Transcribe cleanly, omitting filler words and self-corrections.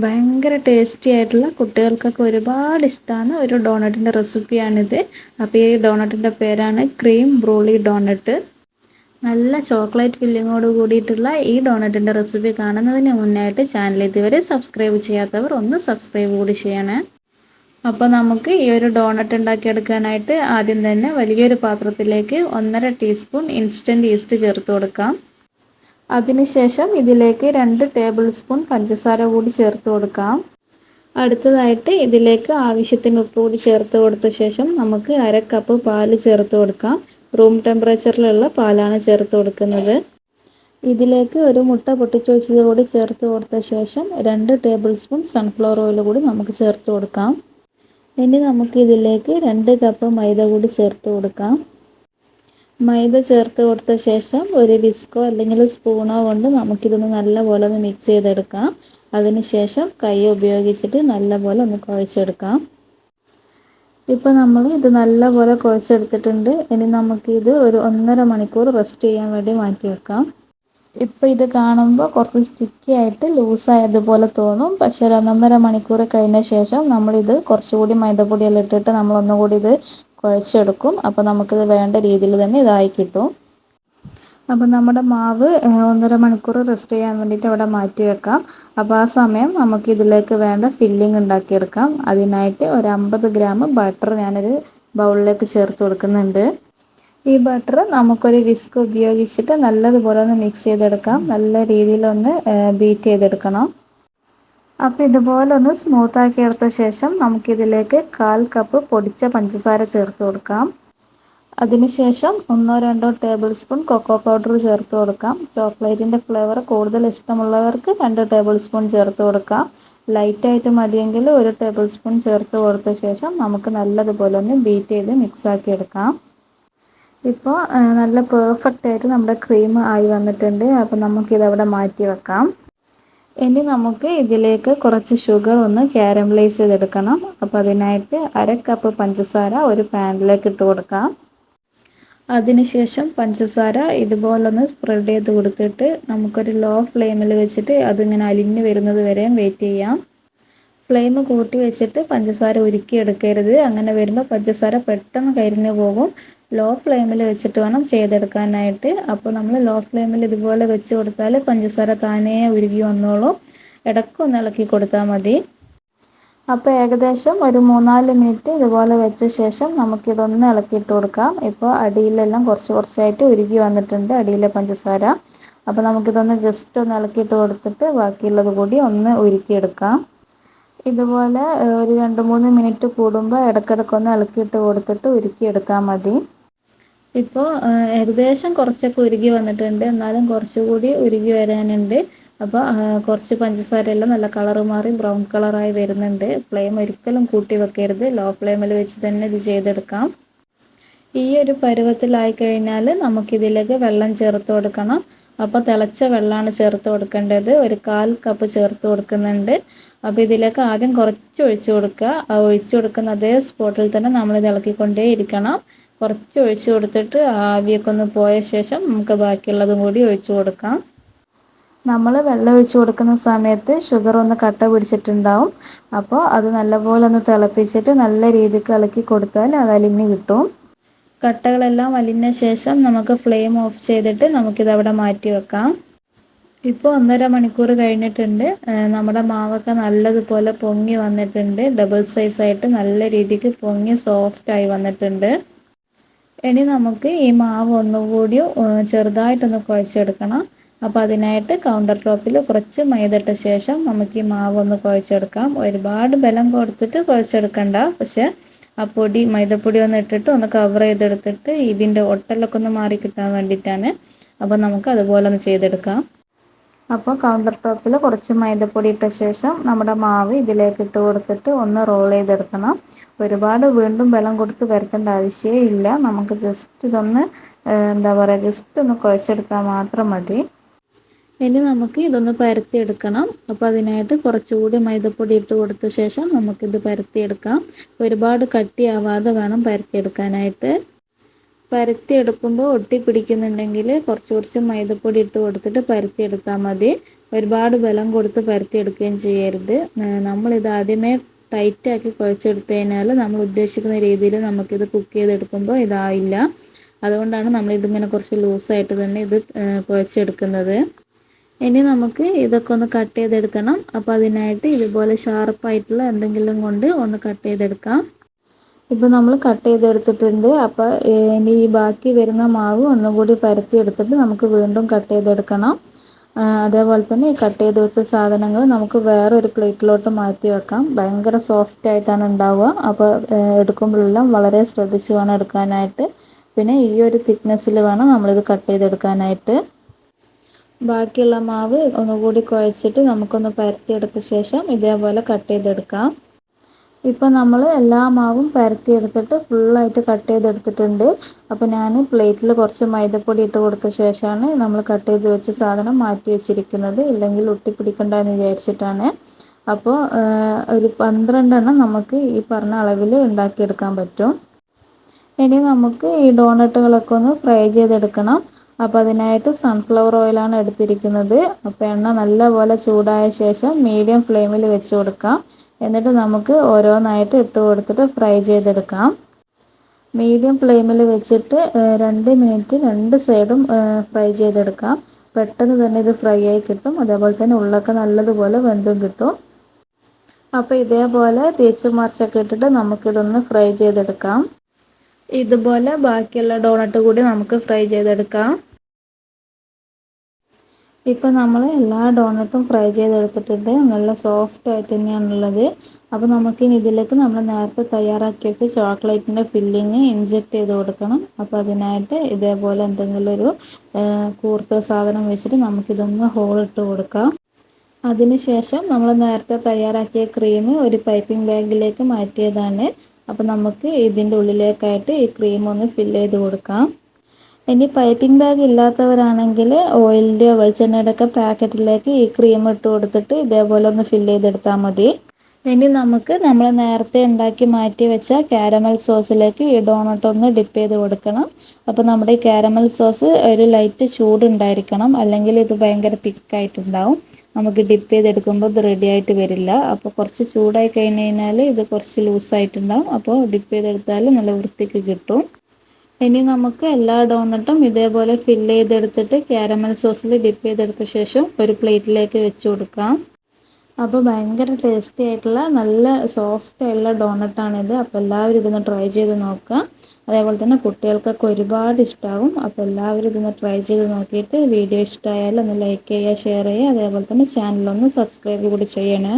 ഭയങ്കര ടേസ്റ്റി ആയിട്ടുള്ള കുട്ടികൾക്കൊക്കെ ഒരുപാട് ഇഷ്ടമാണ് ഒരു ഡോണറ്റിൻ്റെ റെസിപ്പിയാണിത്. അപ്പോൾ ഈ ഡോണറ്റിൻ്റെ പേരാണ് ക്രീം ബ്രൂളി ഡോണറ്റ്. നല്ല ചോക്ലേറ്റ് ഫില്ലിങ്ങോട് കൂടിയിട്ടുള്ള ഈ ഡോണറ്റിൻ്റെ റെസിപ്പി കാണുന്നതിന് മുന്നായിട്ട് ചാനൽ ഇതുവരെ സബ്സ്ക്രൈബ് ചെയ്യാത്തവർ ഒന്ന് സബ്സ്ക്രൈബ് കൂടി ചെയ്യണേ. അപ്പോൾ നമുക്ക് ഈ ഒരു ഡോണറ്റ് ഉണ്ടാക്കിയെടുക്കാനായിട്ട് ആദ്യം തന്നെ വലിയൊരു പാത്രത്തിലേക്ക് 1.5 ടീസ്പൂൺ ഇൻസ്റ്റൻറ്റ് ഈസ്റ്റ് ചേർത്ത് കൊടുക്കാം. അതിനുശേഷം ഇതിലേക്ക് 2 ടേബിൾ സ്പൂൺ പഞ്ചസാര കൂടി ചേർത്ത് കൊടുക്കാം. അടുത്തതായിട്ട് ഇതിലേക്ക് ആവശ്യത്തിന് ഉപ്പ് കൂടി ചേർത്ത് കൊടുത്ത ശേഷം നമുക്ക് 1/2 കപ്പ് പാല് ചേർത്ത് കൊടുക്കാം. റൂം ടെമ്പറേച്ചറിലുള്ള പാലാണ് ചേർത്ത് കൊടുക്കുന്നത്. ഇതിലേക്ക് ഒരു മുട്ട പൊട്ടിച്ച് വെച്ചത് കൂടി ചേർത്ത് കൊടുത്ത ശേഷം 2 ടേബിൾ സ്പൂൺ സൺഫ്ലവർ ഓയിൽ കൂടി നമുക്ക് ചേർത്ത് കൊടുക്കാം. ഇനി നമുക്ക് ഇതിലേക്ക് 2 കപ്പ് മൈദ കൂടി ചേർത്ത് കൊടുക്കാം. മൈദ ചേർത്ത് കൊടുത്ത ശേഷം ഒരു വിസ്കോ അല്ലെങ്കിൽ സ്പൂണോ കൊണ്ട് നമുക്കിതൊന്ന് നല്ലപോലെ ഒന്ന് മിക്സ് ചെയ്തെടുക്കാം. അതിനുശേഷം കൈ ഉപയോഗിച്ചിട്ട് നല്ലപോലെ ഒന്ന് കുഴച്ചെടുക്കാം. ഇപ്പോൾ നമ്മൾ ഇത് നല്ലപോലെ കുഴച്ചെടുത്തിട്ടുണ്ട്. ഇനി നമുക്കിത് ഒരു 1.5 മണിക്കൂർ റെസ്റ്റ് ചെയ്യാൻ വേണ്ടി മാറ്റി വെക്കാം. ഇപ്പോൾ ഇത് കാണുമ്പോൾ കുറച്ച് സ്റ്റിക്കി ആയിട്ട് ലൂസായതുപോലെ തോന്നും. പക്ഷേ ഒരു 1.5 മണിക്കൂർ കഴിഞ്ഞ ശേഷം നമ്മളിത് കുറച്ചുകൂടി മൈദപ്പൊടിയെല്ലാം ഇട്ടിട്ട് നമ്മളൊന്നുകൂടി ഇത് കുഴച്ചെടുക്കും. അപ്പോൾ നമുക്കിത് വേണ്ട രീതിയിൽ തന്നെ ഇതായി കിട്ടും. അപ്പോൾ നമ്മുടെ മാവ് 1.5 മണിക്കൂർ റെസ്റ്റ് ചെയ്യാൻ വേണ്ടിയിട്ട് അവിടെ മാറ്റി വെക്കാം. അപ്പോൾ ആ സമയം നമുക്ക് ഇതിലേക്ക് വേണ്ട ഫില്ലിംഗ് ഉണ്ടാക്കിയെടുക്കാം. അതിനായിട്ട് ഒരു 50 ഗ്രാം ബട്ടർ ഞാനൊരു ബൗളിലേക്ക് ചേർത്ത് കൊടുക്കുന്നുണ്ട്. ഈ ബട്ടർ നമുക്കൊരു വിസ്ക് ഉപയോഗിച്ചിട്ട് നല്ലതുപോലെ ഒന്ന് മിക്സ് ചെയ്തെടുക്കാം. നല്ല രീതിയിലൊന്ന് ബീറ്റ് ചെയ്തെടുക്കണം. അപ്പോൾ ഇതുപോലെ ഒന്ന് സ്മൂത്താക്കി എടുത്ത ശേഷം നമുക്കിതിലേക്ക് 1/4 കപ്പ് പൊടിച്ച പഞ്ചസാര ചേർത്ത് കൊടുക്കാം. അതിനുശേഷം 1-2 ടേബിൾ സ്പൂൺ കൊക്കോ പൗഡർ ചേർത്ത് കൊടുക്കാം. ചോക്ലേറ്റിൻ്റെ ഫ്ലേവർ കൂടുതൽ ഇഷ്ടമുള്ളവർക്ക് 2 ടേബിൾ സ്പൂൺ ചേർത്ത് കൊടുക്കാം. ലൈറ്റായിട്ട് മതിയെങ്കിൽ 1 ടേബിൾ സ്പൂൺ ചേർത്ത് കൊടുത്ത ശേഷം നമുക്ക് നല്ലതുപോലെ ഒന്ന് ബീറ്റ് ചെയ്ത് മിക്സാക്കി എടുക്കാം. ഇപ്പോൾ നല്ല പെർഫെക്റ്റ് ആയിട്ട് നമ്മുടെ ക്രീം ആയി വന്നിട്ടുണ്ട്. അപ്പോൾ നമുക്കിതവിടെ മാറ്റി വെക്കാം. ഇനി നമുക്ക് ഇതിലേക്ക് കുറച്ച് ഷുഗർ ഒന്ന് കാരമലൈസ് ചെയ്തെടുക്കണം. അപ്പോൾ അതിനായിട്ട് 1/2 കപ്പ് പഞ്ചസാര ഒരു പാനിലേക്ക് ഇട്ട് കൊടുക്കാം. അതിനുശേഷം പഞ്ചസാര ഇതുപോലൊന്ന് സ്പ്രെഡ് ചെയ്ത് കൊടുത്തിട്ട് നമുക്കൊരു ലോ ഫ്ലെയിമിൽ വെച്ചിട്ട് അതിങ്ങനെ അലിഞ്ഞ് വരുന്നത് വരെയും വെയിറ്റ് ചെയ്യാം. ഫ്ലെയിം കൂട്ടി വെച്ചിട്ട് പഞ്ചസാര ഉരുക്കിയെടുക്കരുത്. അങ്ങനെ വരുമ്പോൾ പഞ്ചസാര പെട്ടെന്ന് കരിഞ്ഞു പോകും. ലോ ഫ്ലെയിമിൽ വെച്ചിട്ട് വേണം ചെയ്തെടുക്കാനായിട്ട്. അപ്പോൾ നമ്മൾ ലോ ഫ്ലെയിമിൽ ഇതുപോലെ വെച്ച് കൊടുത്താൽ പഞ്ചസാര താനേ ഉരുകി വന്നോളും. ഇടയ്ക്കൊന്ന് ഇളക്കി കൊടുത്താൽ മതി. അപ്പോൾ ഏകദേശം ഒരു 3-4 മിനിറ്റ് ഇതുപോലെ വെച്ച ശേഷം നമുക്കിതൊന്ന് ഇളക്കിയിട്ട് കൊടുക്കാം. ഇപ്പോൾ അടിയിലെല്ലാം കുറച്ച് കുറച്ചായിട്ട് ഉരുകി വന്നിട്ടുണ്ട് അടിയിലെ പഞ്ചസാര. അപ്പോൾ നമുക്കിതൊന്ന് ജസ്റ്റ് ഒന്ന് ഇളക്കിയിട്ട് കൊടുത്തിട്ട് ബാക്കിയുള്ളത് കൂടി ഒന്ന് ഉരുക്കിയെടുക്കാം. ഇതുപോലെ ഒരു 2-3 മിനിറ്റ് കൂടുമ്പോൾ ഇടയ്ക്കിടയ്ക്കൊന്ന് ഇളക്കിയിട്ട് കൊടുത്തിട്ട് ഉരുക്കിയെടുത്താൽ മതി. ഇപ്പോൾ ഏകദേശം കുറച്ചൊക്കെ ഉരുകി വന്നിട്ടുണ്ട്. എന്നാലും കുറച്ചുകൂടി ഉരുകി വരാനുണ്ട്. അപ്പോൾ കുറച്ച് പഞ്ചസാരയെല്ലാം നല്ല കളറ് മാറി ബ്രൗൺ കളറായി വരുന്നുണ്ട്. ഫ്ലെയിം ഒരിക്കലും കൂട്ടി വെക്കരുത്. ലോ ഫ്ലെയിമിൽ വെച്ച് തന്നെ ഇത് ചെയ്തെടുക്കാം. ഈ ഒരു പരുവത്തിലായി കഴിഞ്ഞാൽ നമുക്കിതിലേക്ക് വെള്ളം ചേർത്ത് കൊടുക്കണം. അപ്പോൾ തിളച്ച വെള്ളമാണ് ചേർത്ത് കൊടുക്കേണ്ടത്. ഒരു 1/4 കപ്പ് ചേർത്ത് കൊടുക്കുന്നുണ്ട്. അപ്പോൾ ഇതിലേക്ക് ആദ്യം കുറച്ച് ഒഴിച്ച് കൊടുക്കുക. ആ ഒഴിച്ച് കൊടുക്കുന്ന അതേ സ്പോട്ടിൽ തന്നെ നമ്മളിത് ഇളക്കിക്കൊണ്ടേ ഇരിക്കണം. കുറച്ച് ഒഴിച്ച് കൊടുത്തിട്ട് ആവിയൊക്കെ ഒന്ന് പോയ ശേഷം നമുക്ക് ബാക്കിയുള്ളതും കൂടി ഒഴിച്ച് കൊടുക്കാം. നമ്മൾ വെള്ളം ഒഴിച്ച് കൊടുക്കുന്ന സമയത്ത് ഷുഗർ ഒന്ന് കട്ട പിടിച്ചിട്ടുണ്ടാവും. അപ്പോൾ അത് നല്ലപോലെ ഒന്ന് തിളപ്പിച്ചിട്ട് നല്ല രീതിക്ക് ഇളക്കി കൊടുത്താൽ അത് അലിഞ്ഞ് കിട്ടും. കട്ടകളെല്ലാം അലിഞ്ഞ ശേഷം നമുക്ക് ഫ്ലെയിം ഓഫ് ചെയ്തിട്ട് നമുക്കിതവിടെ മാറ്റി വെക്കാം. ഇപ്പോൾ 1.5 മണിക്കൂർ കഴിഞ്ഞിട്ടുണ്ട്. നമ്മുടെ മാവൊക്കെ നല്ലതുപോലെ പൊങ്ങി വന്നിട്ടുണ്ട്. ഡബിൾ സൈസായിട്ട് നല്ല രീതിക്ക് പൊങ്ങി സോഫ്റ്റായി വന്നിട്ടുണ്ട്. ഇനി നമുക്ക് ഈ മാവ് ഒന്നുകൂടി ചെറുതായിട്ടൊന്ന് കുഴച്ചെടുക്കണം. അപ്പോൾ അതിനായിട്ട് കൗണ്ടർ ടോപ്പിൽ കുറച്ച് മൈദ ഇട്ട ശേഷം നമുക്ക് ഈ മാവ് ഒന്ന് കുഴച്ചെടുക്കാം. ഒരുപാട് ബലം കൊടുത്തിട്ട് കുഴച്ചെടുക്കണ്ട. പക്ഷേ ആ പൊടി മൈദപ്പൊടി ഒന്ന് ഇട്ടിട്ട് ഒന്ന് കവർ ചെയ്തെടുത്തിട്ട് ഇതിൻ്റെ ഒട്ടലൊക്കെ ഒന്ന് മാറി കിട്ടാൻ വേണ്ടിയിട്ടാണ്. അപ്പോൾ നമുക്ക് അതുപോലെ ഒന്ന് ചെയ്തെടുക്കാം. അപ്പോൾ കൗണ്ടർ ടോപ്പിൽ കുറച്ച് മൈദപ്പൊടി ഇട്ട ശേഷം നമ്മുടെ മാവ് ഇതിലേക്ക് ഇട്ട് കൊടുത്തിട്ട് ഒന്ന് റോൾ ചെയ്തെടുക്കണം. ഒരുപാട് വീണ്ടും ബലം കൊടുത്ത് പരത്തേണ്ട ആവശ്യമേ ഇല്ല. നമുക്ക് ജസ്റ്റ് ഇതൊന്ന് ജസ്റ്റ് ഒന്ന് കുഴച്ചെടുത്താൽ മാത്രം മതി. ഇനി നമുക്ക് ഇതൊന്ന് പരത്തിയെടുക്കണം. അപ്പോൾ അതിനായിട്ട് കുറച്ചുകൂടി മൈദപ്പൊടി ഇട്ട് കൊടുത്ത ശേഷം നമുക്കിത് പരത്തിയെടുക്കാം. ഒരുപാട് കട്ടിയാവാതെ വേണം പരത്തിയെടുക്കാനായിട്ട്. പരത്തി എടുക്കുമ്പോൾ ഒട്ടി പിടിക്കുന്നുണ്ടെങ്കിൽ കുറച്ച് കുറച്ച് മൈദപ്പൊടി ഇട്ട് കൊടുത്തിട്ട് പരത്തി എടുത്താൽ മതി. ഒരുപാട് ബലം കൊടുത്ത് പരത്തി എടുക്കുകയും ചെയ്യരുത്. നമ്മളിത് ആദ്യമേ ടൈറ്റാക്കി കുഴച്ചെടുത്ത് കഴിഞ്ഞാൽ നമ്മൾ ഉദ്ദേശിക്കുന്ന രീതിയിൽ നമുക്കിത് കുക്ക് ചെയ്തെടുക്കുമ്പോൾ ഇതായില്ല. അതുകൊണ്ടാണ് നമ്മളിതിങ്ങനെ കുറച്ച് ലൂസായിട്ട് തന്നെ ഇത് കുഴച്ചെടുക്കുന്നത്. ഇനി നമുക്ക് ഇതൊക്കെ ഒന്ന് കട്ട് ചെയ്തെടുക്കണം. അപ്പോൾ അതിനായിട്ട് ഇതുപോലെ ഷാർപ്പായിട്ടുള്ള എന്തെങ്കിലും കൊണ്ട് ഒന്ന് കട്ട് ചെയ്തെടുക്കാം. ഇപ്പോൾ നമ്മൾ കട്ട് ചെയ്തെടുത്തിട്ടുണ്ട്. അപ്പോൾ ഇനി ഈ ബാക്കി വരുന്ന മാവ് ഒന്നുകൂടി പരത്തി എടുത്തിട്ട് നമുക്ക് വീണ്ടും കട്ട് ചെയ്തെടുക്കണം. അതേപോലെ തന്നെ ഈ കട്ട് ചെയ്ത് വെച്ച സാധനങ്ങൾ നമുക്ക് വേറൊരു പ്ലേറ്റിലോട്ട് മാറ്റി വെക്കാം. ഭയങ്കര സോഫ്റ്റ് ആയിട്ടാണ് ഉണ്ടാവുക. അപ്പോൾ എടുക്കുമ്പോഴെല്ലാം വളരെ ശ്രദ്ധിച്ച് വേണം എടുക്കാനായിട്ട്. പിന്നെ ഈ ഒരു തിക്നെസ്സിൽ വേണം നമ്മളിത് കട്ട് ചെയ്തെടുക്കാനായിട്ട്. ബാക്കിയുള്ള മാവ് ഒന്നുകൂടി കുഴച്ചിട്ട് നമുക്കൊന്ന് പരത്തിയെടുത്ത ശേഷം ഇതേപോലെ കട്ട് ചെയ്തെടുക്കാം. ഇപ്പോൾ നമ്മൾ എല്ലാ മാവും പരത്തിയെടുത്തിട്ട് ഫുള്ളായിട്ട് കട്ട് ചെയ്തെടുത്തിട്ടുണ്ട്. അപ്പോൾ ഞാൻ പ്ലേറ്റിൽ കുറച്ച് മൈദപ്പൊടി ഇട്ട് കൊടുത്ത ശേഷമാണ് നമ്മൾ കട്ട് ചെയ്ത് വെച്ച സാധനം മാറ്റി വെച്ചിരിക്കുന്നത്. ഇല്ലെങ്കിൽ ഒട്ടിപ്പിടിക്കണ്ടെന്ന് വിചാരിച്ചിട്ടാണ്. അപ്പോൾ ഒരു 12 എണ്ണം നമുക്ക് ഈ പറഞ്ഞ അളവിൽ ഉണ്ടാക്കിയെടുക്കാൻ പറ്റും. ഇനി നമുക്ക് ഈ ഡോണട്ടുകളൊക്കെ ഒന്ന് ഫ്രൈ ചെയ്തെടുക്കണം. അപ്പോൾ അതിനായിട്ട് സൺഫ്ലവർ ഓയിലാണ് എടുത്തിരിക്കുന്നത്. അപ്പോൾ എണ്ണ നല്ലപോലെ ചൂടായ ശേഷം മീഡിയം ഫ്ലെയിമിൽ വെച്ച് കൊടുക്കാം. എന്നിട്ട് നമുക്ക് ഓരോന്നായിട്ട് ഇട്ട് കൊടുത്തിട്ട് ഫ്രൈ ചെയ്തെടുക്കാം. മീഡിയം ഫ്ലെയിമിൽ വെച്ചിട്ട് 2 മിനിറ്റ് 2 സൈഡും ഫ്രൈ ചെയ്തെടുക്കാം. പെട്ടെന്ന് തന്നെ ഇത് ഫ്രൈ ആയി കിട്ടും. അതേപോലെ തന്നെ ഉള്ളൊക്കെ നല്ലതുപോലെ വെന്തും കിട്ടും. അപ്പോൾ ഇതേപോലെ തിരിച്ചും മറിച്ചൊക്കെ ഇട്ടിട്ട് നമുക്കിതൊന്ന് ഫ്രൈ ചെയ്തെടുക്കാം. ഇതുപോലെ ബാക്കിയുള്ള ഡോണട്ട് കൂടി നമുക്ക് ഫ്രൈ ചെയ്തെടുക്കാം. ഇപ്പോൾ നമ്മൾ എല്ലാ ഡോണട്ടും ഫ്രൈ ചെയ്തെടുത്തിട്ടുണ്ട്. നല്ല സോഫ്റ്റ് ആയിട്ട് തന്നെയാണുള്ളത്. അപ്പോൾ നമുക്കിനി ഇതിലേക്ക് നമ്മൾ നേരത്തെ തയ്യാറാക്കി വെച്ച ചോക്ലേറ്റിൻ്റെ ഫില്ലിങ് ഇൻജെക്റ്റ് ചെയ്ത് കൊടുക്കണം. അപ്പോൾ അതിനായിട്ട് ഇതേപോലെ എന്തെങ്കിലും ഒരു കൂർത്ത സാധനം വെച്ചിട്ട് നമുക്കിതൊന്ന് ഹോളിട്ട് കൊടുക്കാം. അതിനുശേഷം നമ്മൾ നേരത്തെ തയ്യാറാക്കിയ ക്രീം ഒരു പൈപ്പിംഗ് ബാഗിലേക്ക് മാറ്റിയതാണ്. അപ്പോൾ നമുക്ക് ഇതിൻ്റെ ഉള്ളിലേക്കായിട്ട് ഈ ക്രീം ഒന്ന് ഫില്ല് ചെയ്ത് കൊടുക്കാം. ഇനി പൈപ്പിംഗ് ബാഗ് ഇല്ലാത്തവരാണെങ്കിൽ ഓയിലിൻ്റെയോ വെളിച്ചെണ്ണയുടെ ഒക്കെ പാക്കറ്റിലേക്ക് ഈ ക്രീം ഇട്ട് കൊടുത്തിട്ട് ഇതേപോലെ ഒന്ന് ഫില്ല് ചെയ്തെടുത്താൽ മതി. ഇനി നമുക്ക് നമ്മൾ നേരത്തെ ഉണ്ടാക്കി മാറ്റി വെച്ച കാരമൽ സോസിലേക്ക് ഈ ഡോണട്ട് ഒന്ന് ഡിപ്പ് ചെയ്ത് കൊടുക്കണം. അപ്പോൾ നമ്മുടെ ഈ കാരമൽ സോസ് ഒരു ലൈറ്റ് ചൂടുണ്ടായിരിക്കണം. അല്ലെങ്കിൽ ഇത് ഭയങ്കര തിക്കായിട്ടുണ്ടാവും. നമുക്ക് ഡിപ്പ് ചെയ്തെടുക്കുമ്പോൾ ഇത് റെഡി ആയിട്ട് വരില്ല. അപ്പോൾ കുറച്ച് ചൂടായി കഴിഞ്ഞ് കഴിഞ്ഞാൽ ഇത് കുറച്ച് ലൂസായിട്ടുണ്ടാവും. അപ്പോൾ ഡിപ്പ് ചെയ്തെടുത്താൽ നല്ല വൃത്തിക്ക് കിട്ടും. ഇനി നമുക്ക് എല്ലാ ഡോണട്ടും ഇതേപോലെ ഫില്ല് ചെയ്തെടുത്തിട്ട് കാരമൽ സോസിൽ ഡിപ്പ് ചെയ്തെടുത്ത ശേഷം ഒരു പ്ലേറ്റിലേക്ക് വെച്ച് കൊടുക്കാം. അപ്പോൾ ഭയങ്കര ടേസ്റ്റി ആയിട്ടുള്ള നല്ല സോഫ്റ്റ് ആയിട്ടുള്ള ഡോണട്ടാണിത്. അപ്പോൾ എല്ലാവരും ഇതൊന്ന് ട്രൈ ചെയ്ത് നോക്കുക. അതേപോലെ തന്നെ കുട്ടികൾക്കൊക്കെ ഒരുപാട് ഇഷ്ടമാകും. അപ്പോൾ എല്ലാവരും ഇതൊന്ന് ട്രൈ ചെയ്ത് നോക്കിയിട്ട് വീഡിയോ ഇഷ്ടമായാൽ ഒന്ന് ലൈക്ക് ചെയ്യുക, ഷെയർ ചെയ്യുക. അതേപോലെ തന്നെ ചാനലൊന്ന് സബ്സ്ക്രൈബ് കൂടി ചെയ്യണേ.